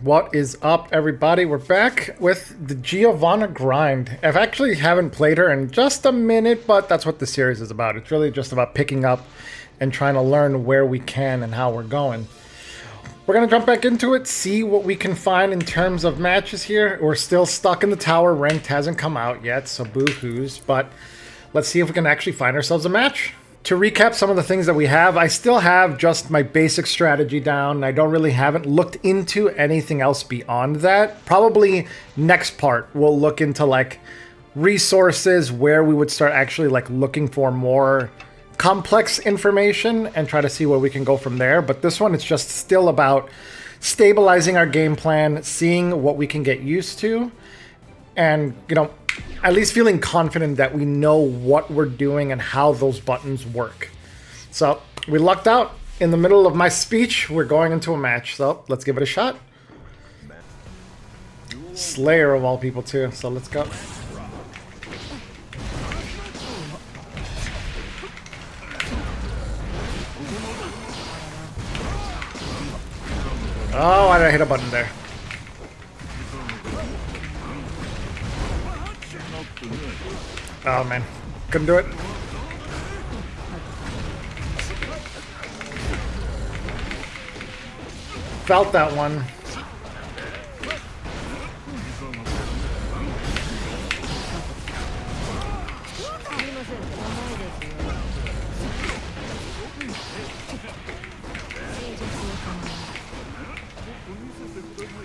What is up, everybody? We're back with the Giovanna grind. I actually haven't played her in just a minute, but that's what the series is about. It's really just about picking up and trying to learn where we can and how we're going. We're going to jump back into it, see what we can find in terms of matches here. We're still stuck in the tower. Ranked hasn't come out yet, so boo-hoos. But let's see if we can actually find ourselves a match. To recap some of the things that we have, I still have just my basic strategy down. I haven't looked into anything else beyond that. Probably next part, we'll look into like resources where we would start actually like looking for more complex information and try to see where we can go from there. But this one, it's just still about stabilizing our game plan, seeing what we can get used to, and, you know, at least feeling confident that we know what we're doing and how those buttons work. So we lucked out. In the middle of my speech, we're going into a match. So let's give it a shot. Slayer of all people too. So let's go. Oh, why did I hit a button there? Oh man, couldn't do it. Felt that one.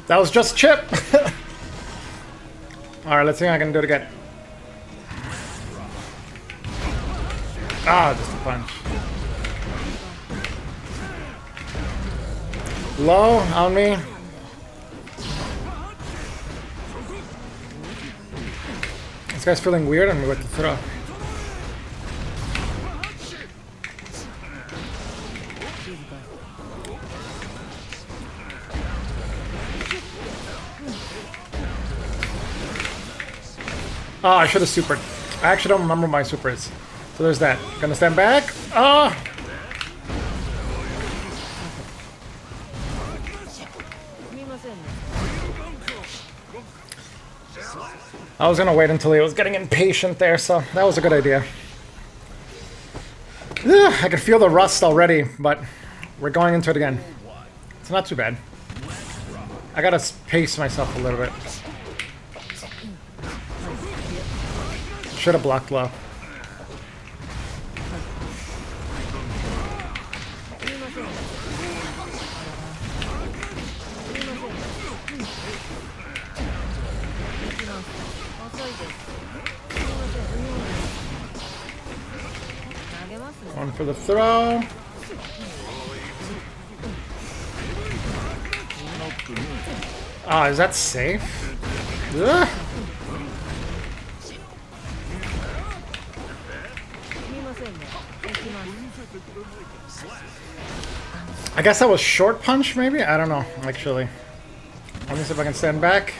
That was just chip. Alright, let's see if I can do it again. Ah, just a punch. Low on me. This guy's feeling weird on me with the throw. Oh, I should have supered. I actually don't remember my super is. So there's that. Gonna stand back. Ah! I was gonna wait until he was getting impatient there, so that was a good idea. Ugh, I can feel the rust already, but we're going into it again. It's not too bad. I gotta pace myself a little bit. Should have blocked low. One for the throw. Ah, is that safe? Ugh. I guess that was short punch, maybe? I don't know, actually. Let me see if I can stand back.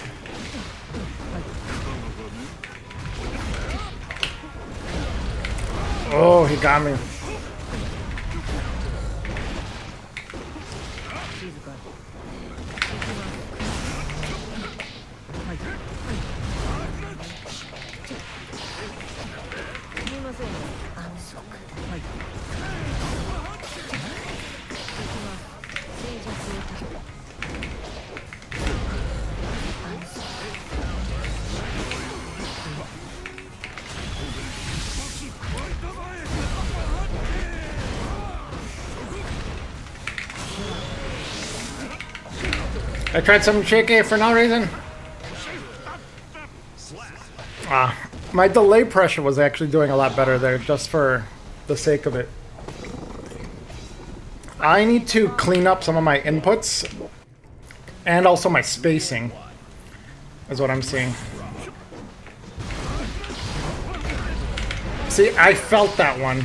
Oh, he got me. I tried something shaky for no reason. Ah, my delay pressure was actually doing a lot better there, just for the sake of it. I need to clean up some of my inputs, and also my spacing, is what I'm seeing. See, I felt that one.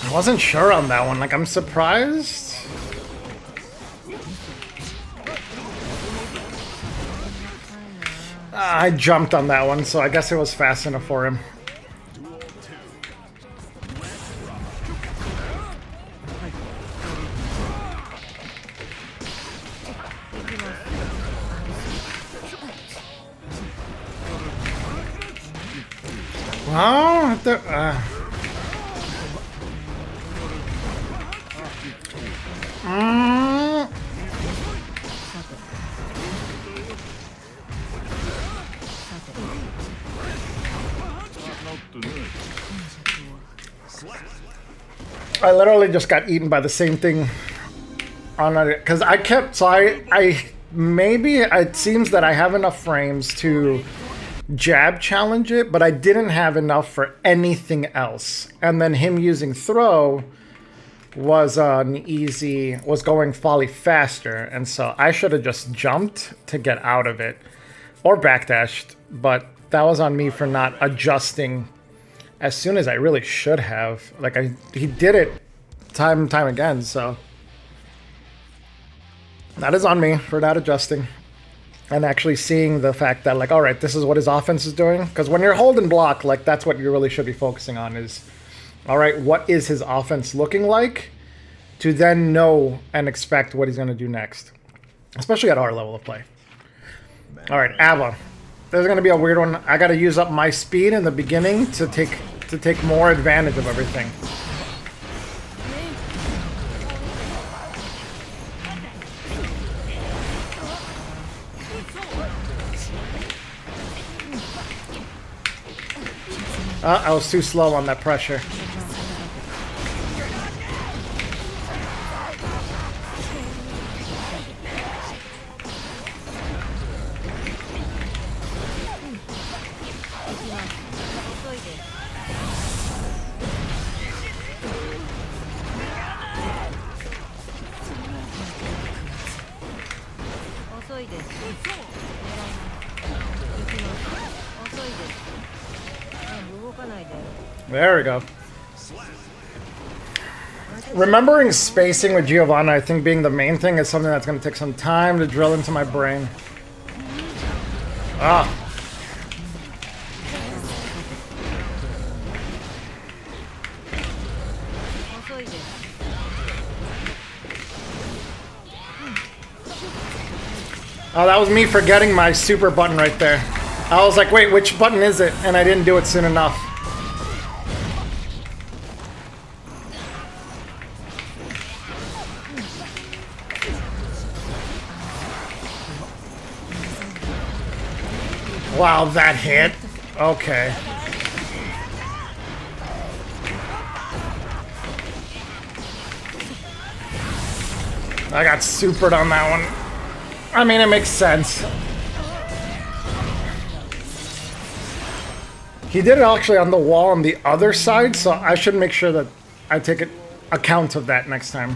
I wasn't sure on that one. Like, I'm surprised. I jumped on that one, so I guess it was fast enough for him. Oh, I literally just got eaten by the same thing on it because I kept maybe it seems that I have enough frames to jab challenge it, but I didn't have enough for anything else. And then him using throw was was going folly faster, and so I should have just jumped to get out of it or backdashed, but that was on me for not adjusting as soon as I really should have. Like he did it time and time again, so that is on me for not adjusting and actually seeing the fact that, like, all right, this is what his offense is doing. Because when you're holding block, like, that's what you really should be focusing on is, all right, what is his offense looking like, to then know and expect what he's going to do next, especially at our level of play. All right, Ava. There's going to be a weird one. I got to use up my speed in the beginning to take more advantage of everything. I was too slow on that pressure. There we go. Remembering spacing with Giovanna, I think being the main thing, is something that's going to take some time to drill into my brain. Ah. Oh, that was me forgetting my super button right there. I was like, wait, which button is it? And I didn't do it soon enough. Wow, that hit. Okay. I got supered on that one. I mean, it makes sense. He did it actually on the wall on the other side, so I should make sure that I take account of that next time.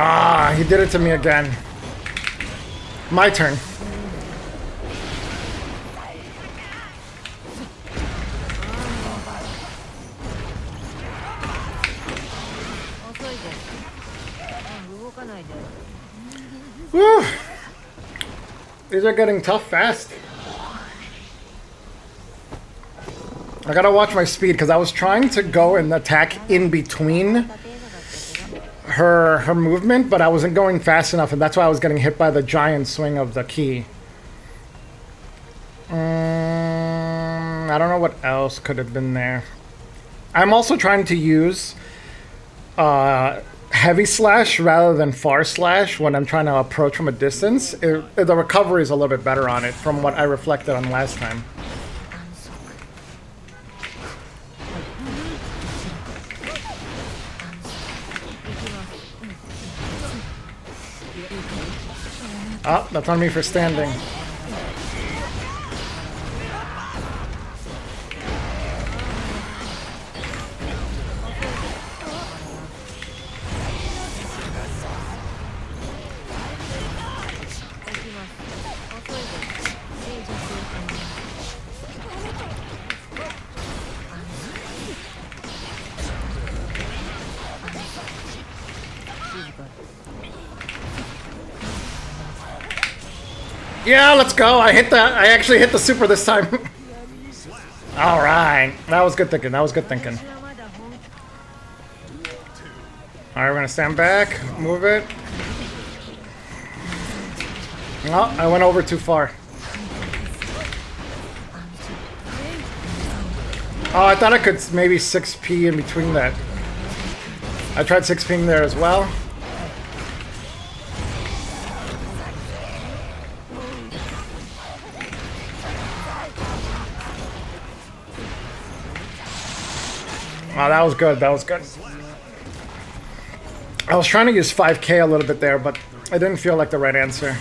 Ah, he did it to me again. My turn. Whew. These are getting tough fast. I gotta watch my speed because I was trying to go and attack in between her movement, but I wasn't going fast enough, and that's why I was getting hit by the giant swing of the key. I don't know what else could have been there. I'm also trying to use heavy slash rather than far slash when I'm trying to approach from a distance. The recovery is a little bit better on it from what I reflected on last time. Oh, that's on me for standing. Yeah, let's go. I hit that. I actually hit the super this time. All right. That was good thinking. That was good thinking. All right, we're gonna stand back, move it. Oh, I went over too far. Oh, I thought I could maybe 6P in between that. I tried 6Ping there as well. Oh, that was good. That was good. I was trying to use 5K a little bit there, but I didn't feel like the right answer.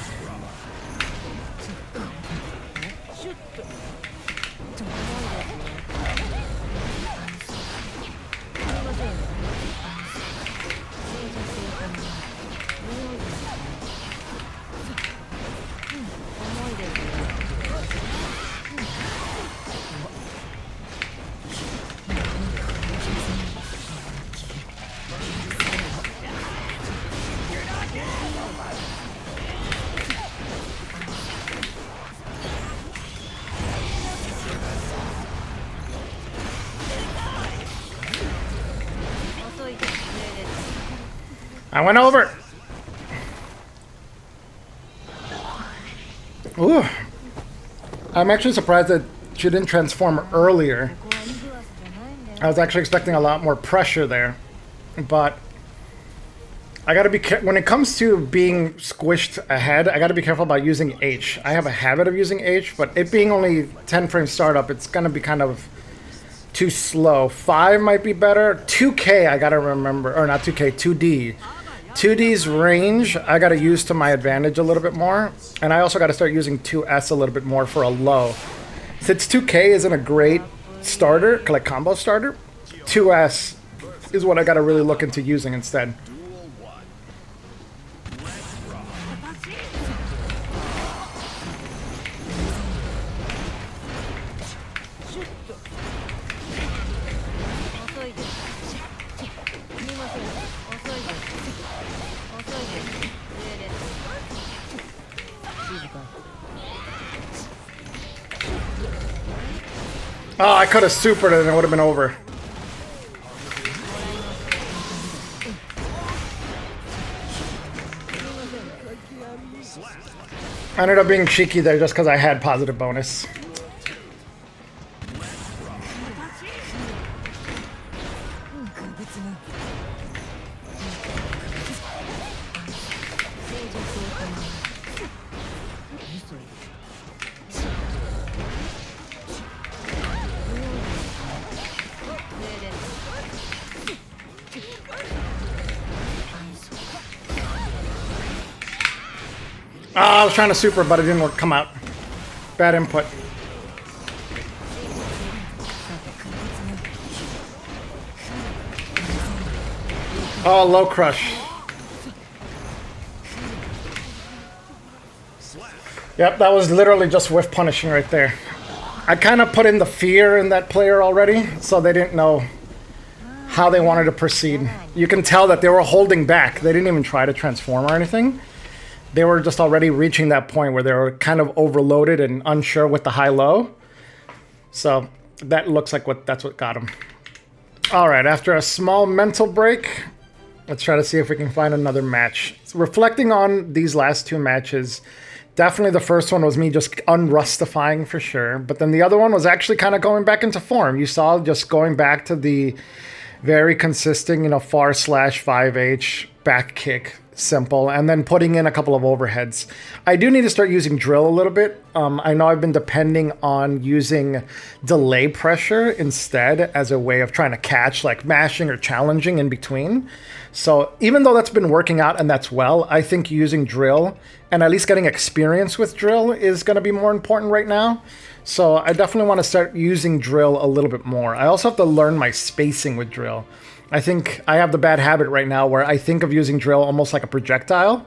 I went over. Ooh. I'm actually surprised that she didn't transform earlier. I was actually expecting a lot more pressure there. But I gotta be when it comes to being squished ahead, I gotta be careful about using H. I have a habit of using H, but it being only 10 frame startup, it's gonna be kind of too slow. 5 might be better. 2K, I gotta remember, or not 2K, 2D. 2D's range, I gotta use to my advantage a little bit more. And I also gotta start using 2S a little bit more for a low. Since 2K isn't a great starter, like combo starter, 2S is what I gotta really look into using instead. Oh, I could have supered it and it would have been over. I ended up being cheeky there just because I had positive bonus. Oh, I was trying to super, but it didn't work. Come out. Bad input. Oh, low crush. Yep, that was literally just whiff punishing right there. I kind of put in the fear in that player already, so they didn't know how they wanted to proceed. You can tell that they were holding back. They didn't even try to transform or anything. They were just already reaching that point where they were kind of overloaded and unsure with the high-low. So that looks like that's what got them. All right, after a small mental break, let's try to see if we can find another match. So reflecting on these last two matches, definitely the first one was me just unrustifying for sure. But then the other one was actually kind of going back into form. You saw just going back to the very consistent, far slash 5H back kick. Simple, and then putting in a couple of overheads. I do need to start using drill a little bit. I know I've been depending on using delay pressure instead as a way of trying to catch, like mashing or challenging in between. So even though that's been working out and that's well, I think using drill and at least getting experience with drill is going to be more important right now. So I definitely want to start using drill a little bit more. I also have to learn my spacing with drill. I think I have the bad habit right now where I think of using drill almost like a projectile.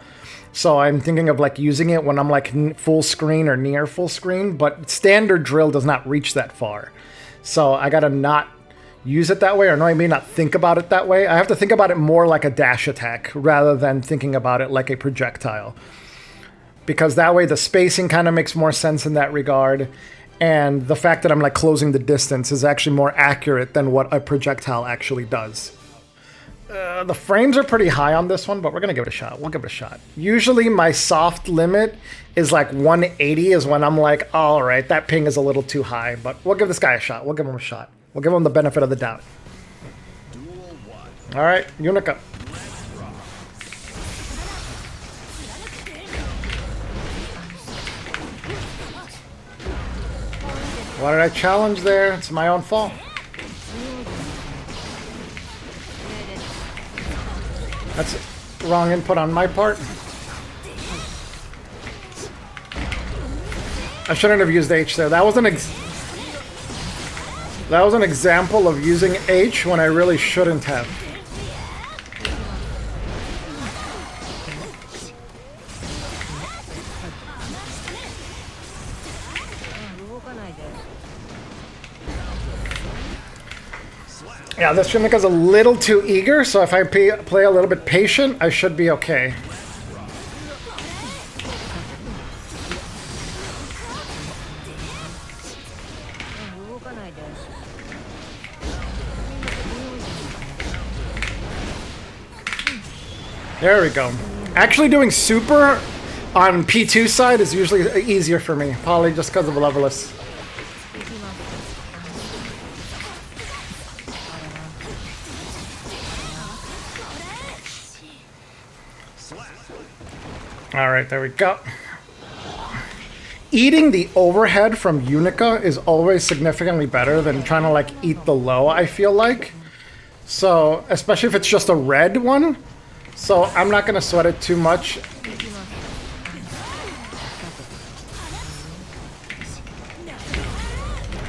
So I'm thinking of like using it when I'm like full screen or near full screen, but standard drill does not reach that far. So I gotta not use it that way, or no, I may not think about it that way. I have to think about it more like a dash attack rather than thinking about it like a projectile. because that way the spacing kind of makes more sense in that regard. And the fact that I'm like closing the distance is actually more accurate than what a projectile actually does. The frames are pretty high on this one, but we're going to give it a shot. We'll give it a shot. Usually my soft limit is like 180 is when I'm like, all right, that ping is a little too high, but we'll give this guy a shot. We'll give him a shot. We'll give him the benefit of the doubt. All right, Unica. What did I challenge there? It's my own fault. That's wrong input on my part. I shouldn't have used H there. That was an example of using H when I really shouldn't have. Yeah, this Yunika's a little too eager, so if I play a little bit patient, I should be okay. There we go. Actually doing super on P2 side is usually easier for me, probably just because of levelless. Alright, there we go. Eating the overhead from Unica is always significantly better than trying to like eat the low, I feel like. So, especially if it's just a red one. So I'm not going to sweat it too much.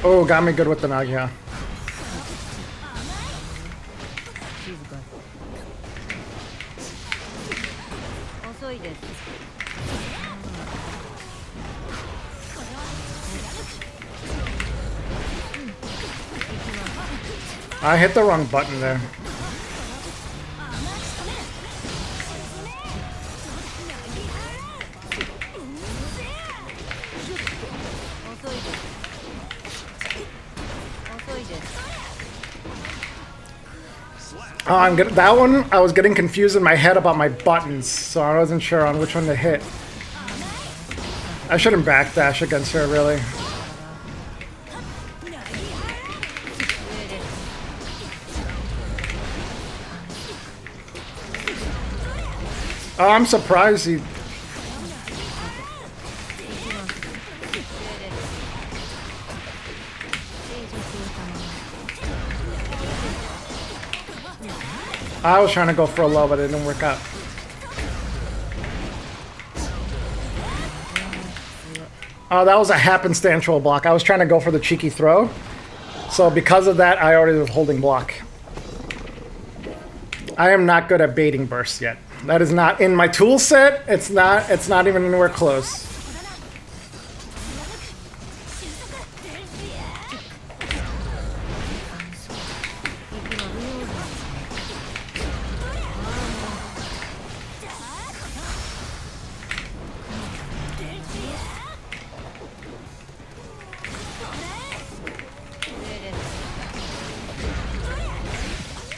Oh, got me good with the Nagia. I hit the wrong button there. Oh, I'm good. That one, I was getting confused in my head about my buttons, so I wasn't sure on which one to hit. I shouldn't backdash against her, really. Oh, I'm surprised he... I was trying to go for a low, but it didn't work out. Oh, that was a happenstantial block. I was trying to go for the cheeky throw. So because of that, I already was holding block. I am not good at baiting bursts yet. That is not in my tool set. It's not even anywhere close.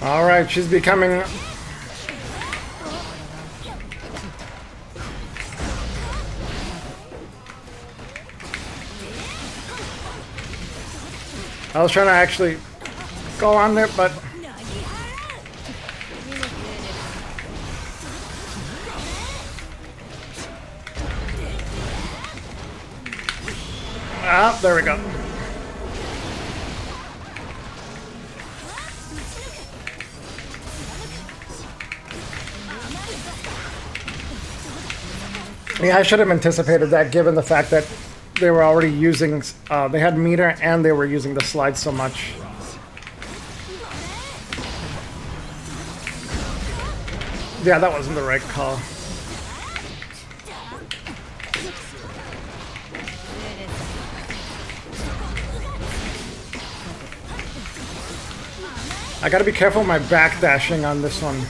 All right, she's becoming... I was trying to actually go on there, but... Ah, there we go. Yeah, I should have anticipated that given the fact that they were already using, they had meter and they were using the slide so much. Yeah, that wasn't the right call. I gotta be careful with my backdashing on this one.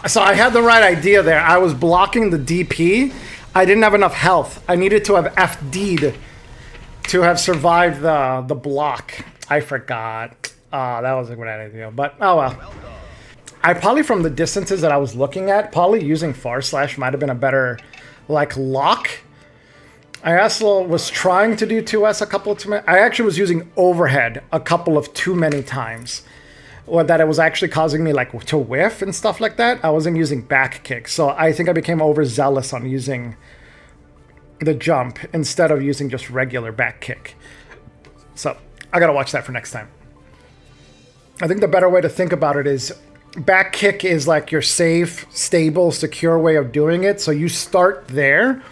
So I had the right idea there. I was blocking the DP. I didn't have enough health. I needed to have FD'd to have survived the block. I forgot. That was a good idea. But, oh well. I probably, from the distances that I was looking at, probably using Far Slash might have been a better, like, lock. I also was trying to do 2S a couple of times. I actually was using overhead a couple of too many times. Or that it was actually causing me, like, to whiff and stuff like that. I wasn't using back kick. So I think I became overzealous on using the jump instead of using just regular back kick. So I gotta watch that for next time. I think the better way to think about it is back kick is like your safe, stable, secure way of doing it. So you start there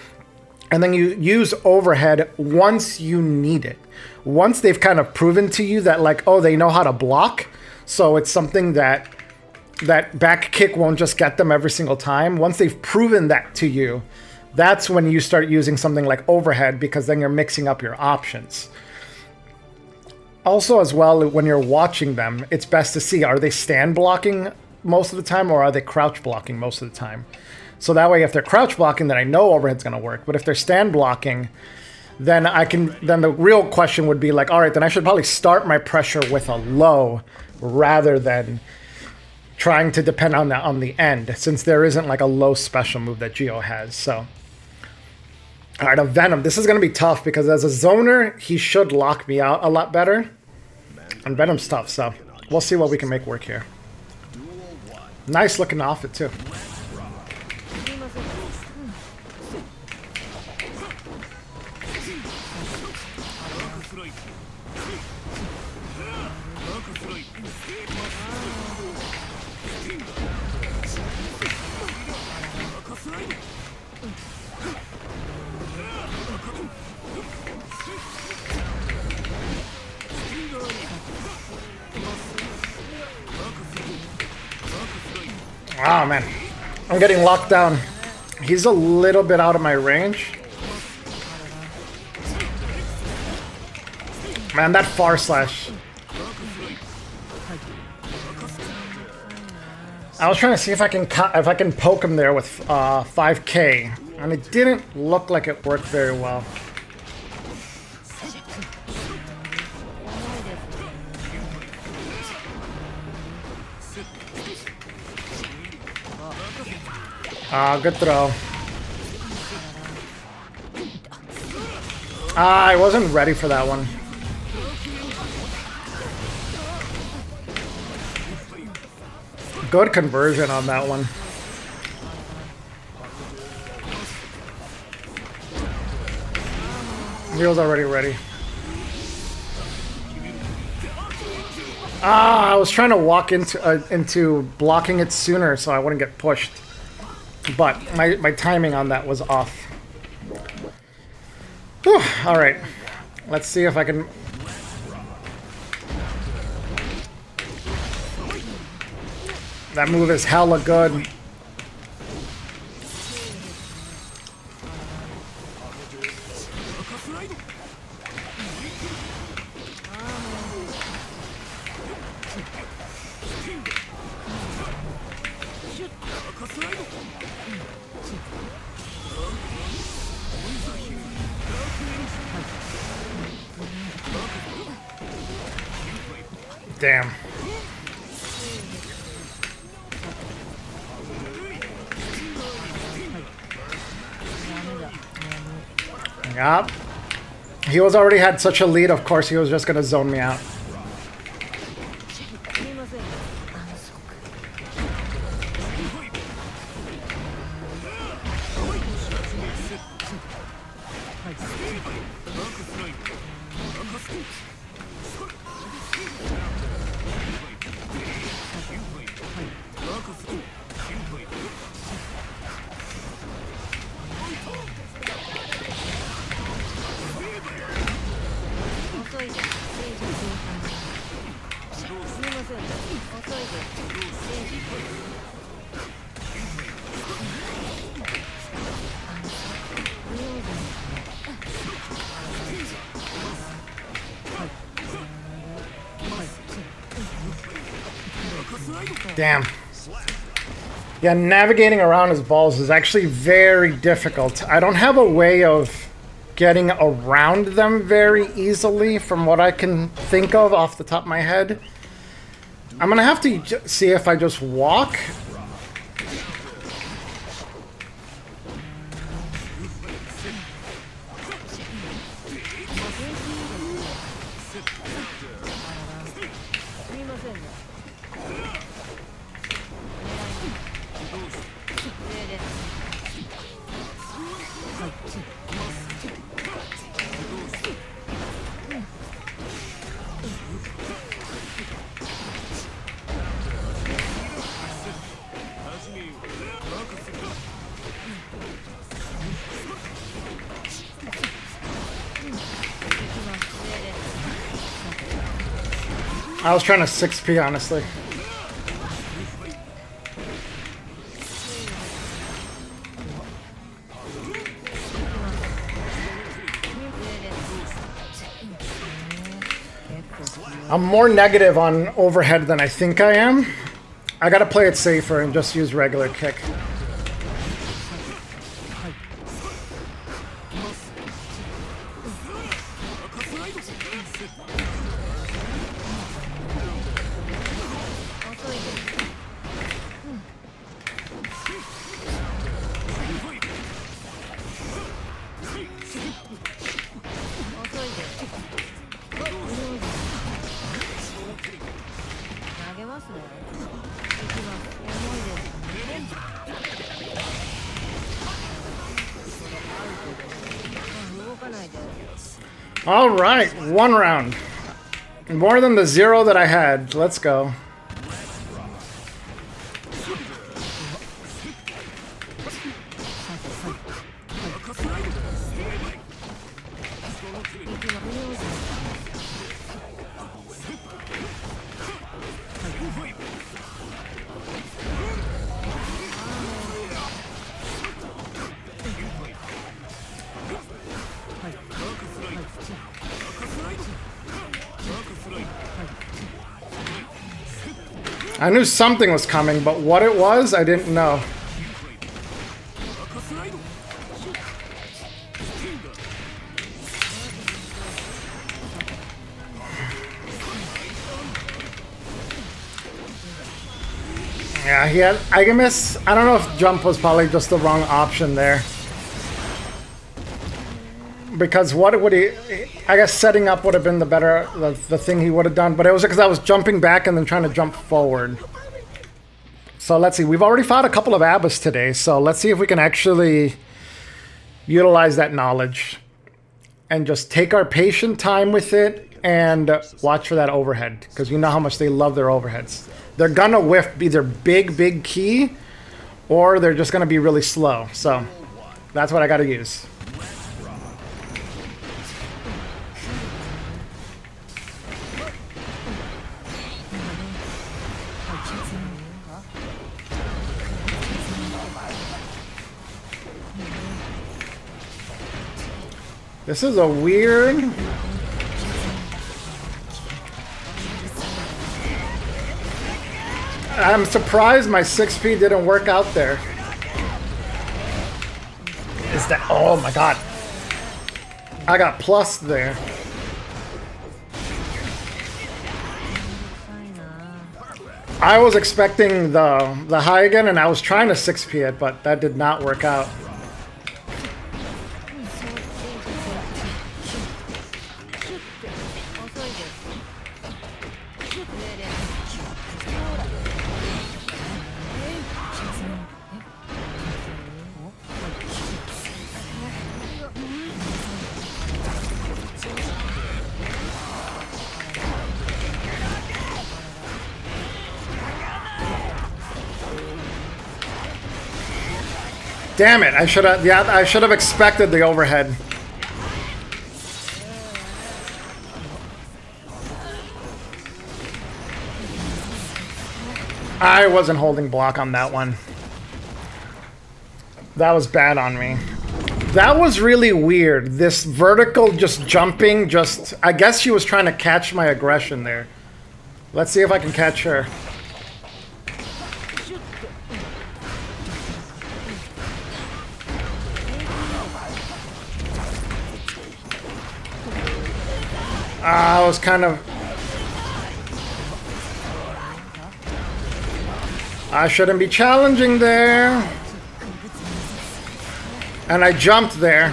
and then you use overhead once you need it. Once they've kind of proven to you that, like, oh, they know how to block. So it's something that back kick won't just get them every single time. Once they've proven that to you, that's when you start using something like overhead, because then you're mixing up your options. Also, as well, when you're watching them, it's best to see, are they stand blocking most of the time or are they crouch blocking most of the time? So that way, if they're crouch blocking, then I know overhead's going to work. But if they're stand blocking, then the real question would be like, all right, then I should probably start my pressure with a low rather than trying to depend on the end, since there isn't like a low special move that Gio has. So, all right, a Venom. This is going to be tough because as a zoner, he should lock me out a lot better. And Venom's tough, so we'll see what we can make work here. Nice looking off it too. Oh man, I'm getting locked down. He's a little bit out of my range. Man, that Far Slash. I was trying to see if I can poke him there with 5K, and it didn't look like it worked very well. Good throw. I wasn't ready for that one. Good conversion on that one. He was already ready. I was trying to walk into blocking it sooner so I wouldn't get pushed. But my timing on that was off. Whew, all right, let's see if I can. That move is hella good. Damn. Yup. He was already had such a lead, of course he was just gonna zone me out. Damn. Yeah, navigating around his balls is actually very difficult. I don't have a way of getting around them very easily from what I can think of off the top of my head. I'm gonna have to see if I just walk. I was trying to 6P, honestly. I'm more negative on overhead than I think I am. I gotta play it safer and just use regular kick. All right, one round. More than the 0 that I had. Let's go. I knew something was coming, but what it was, I didn't know. Yeah, he had, I don't know if jump was probably just the wrong option there. Because what would he, I guess setting up would have been the thing he would have done, but it was because I was jumping back and then trying to jump forward. So let's see, we've already fought a couple of Abbas today, so let's see if we can actually utilize that knowledge and just take our patient time with it and watch for that overhead, because you know how much they love their overheads. They're gonna whiff either big key or they're just gonna be really slow, so that's what I gotta use. This is a weird... I'm surprised my 6P didn't work out there. Is that... Oh my god. I got plus there. I was expecting the high again and I was trying to 6P it, but that did not work out. Damn it, I should have expected the overhead. I wasn't holding block on that one. That was bad on me. That was really weird. This vertical just jumping, I guess she was trying to catch my aggression there. Let's see if I can catch her. I was kind of... I shouldn't be challenging there. And I jumped there.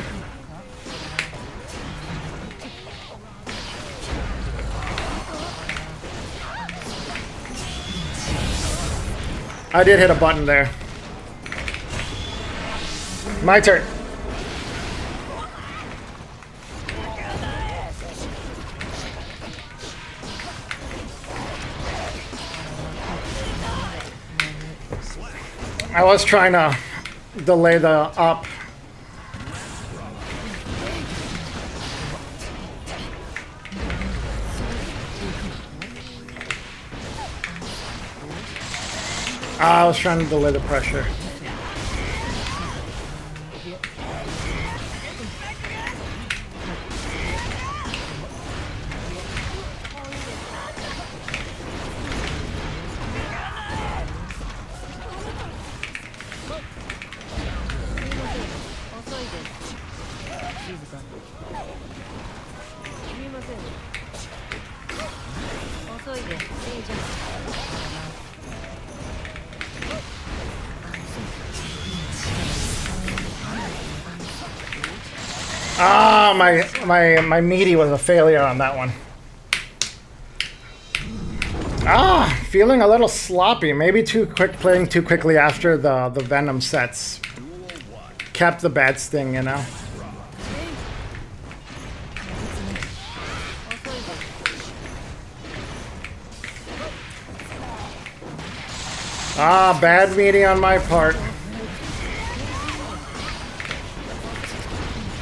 I did hit a button there. My turn. I was trying to delay the up. I was trying to delay the pressure. Ah, my meaty was a failure on that one. Ah, feeling a little sloppy. Maybe too quick, playing too quickly after the Venom sets. Kept the bad sting, you know. Ah, bad meaty on my part.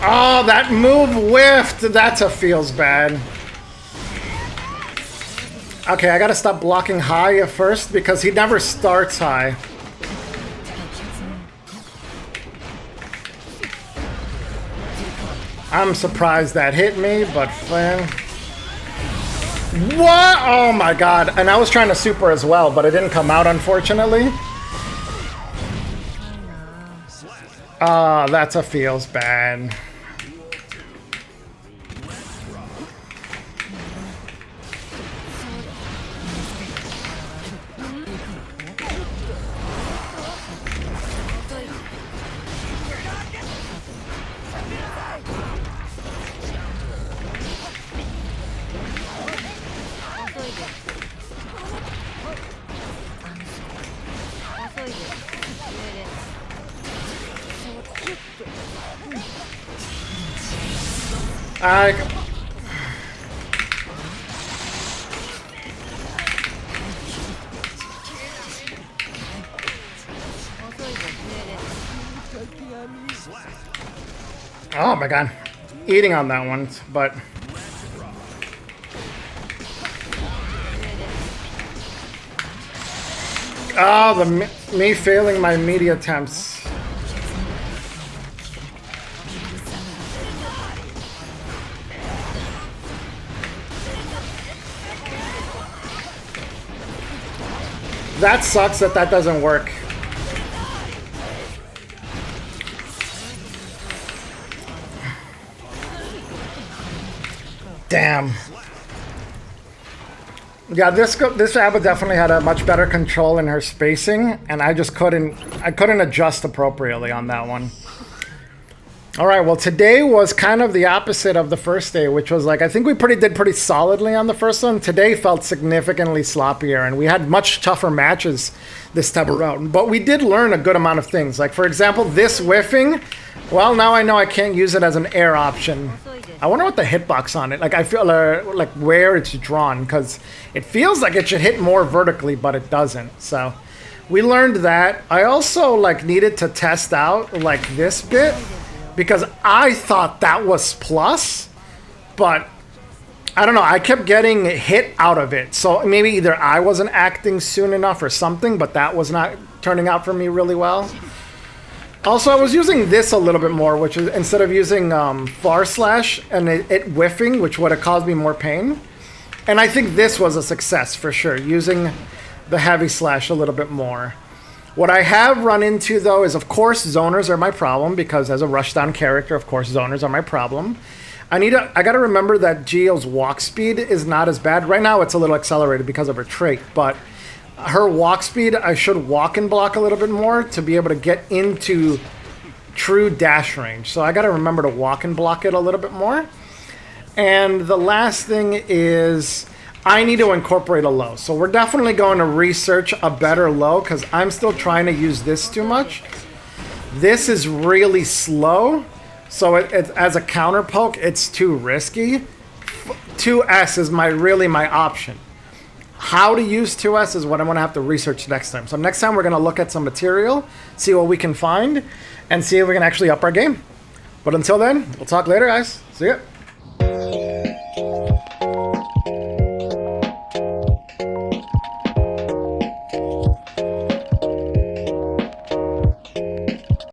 Oh, that move whiffed. That's a feels bad. Okay, I gotta stop blocking high at first because he never starts high. I'm surprised that hit me, but what? Oh my god. And I was trying to super as well, but it didn't come out, unfortunately. Ah, that's a feels bad. Oh my god. Eating on that one, but... Oh, me failing my media attempts. That sucks that doesn't work. Damn. Yeah, this Abba definitely had a much better control in her spacing, and I just couldn't adjust appropriately on that one. All right, well, today was kind of the opposite of the first day, which was like, I think we did pretty solidly on the first one. Today felt significantly sloppier, and we had much tougher matches this time around. But we did learn a good amount of things. Like, for example, this whiffing, well, now I know I can't use it as an air option. I wonder what the hitbox on it, like I feel like where it's drawn, because it feels like it should hit more vertically, but it doesn't. So we learned that. I also like needed to test out like this bit, because I thought that was plus, but I don't know, I kept getting hit out of it. So maybe either I wasn't acting soon enough or something, but that was not turning out for me really well. Also, I was using this a little bit more, which is instead of using far slash and it whiffing, which would have caused me more pain. And I think this was a success for sure, using the heavy slash a little bit more. What I have run into, though, is, of course, zoners are my problem, because as a rushdown character, of course, zoners are my problem. I gotta remember that Gio's walk speed is not as bad. Right now it's a little accelerated because of her trait, but her walk speed, I should walk and block a little bit more to be able to get into true dash range. So I gotta remember to walk and block it a little bit more. And the last thing is I need to incorporate a low. So we're definitely going to research a better low because I'm still trying to use this too much. This is really slow. So as a counter poke, it's too risky. 2S is really my option. How to use 2S is what I'm going to have to research next time. So next time we're going to look at some material, see what we can find, and see if we can actually up our game. But until then, we'll talk later, guys. See ya.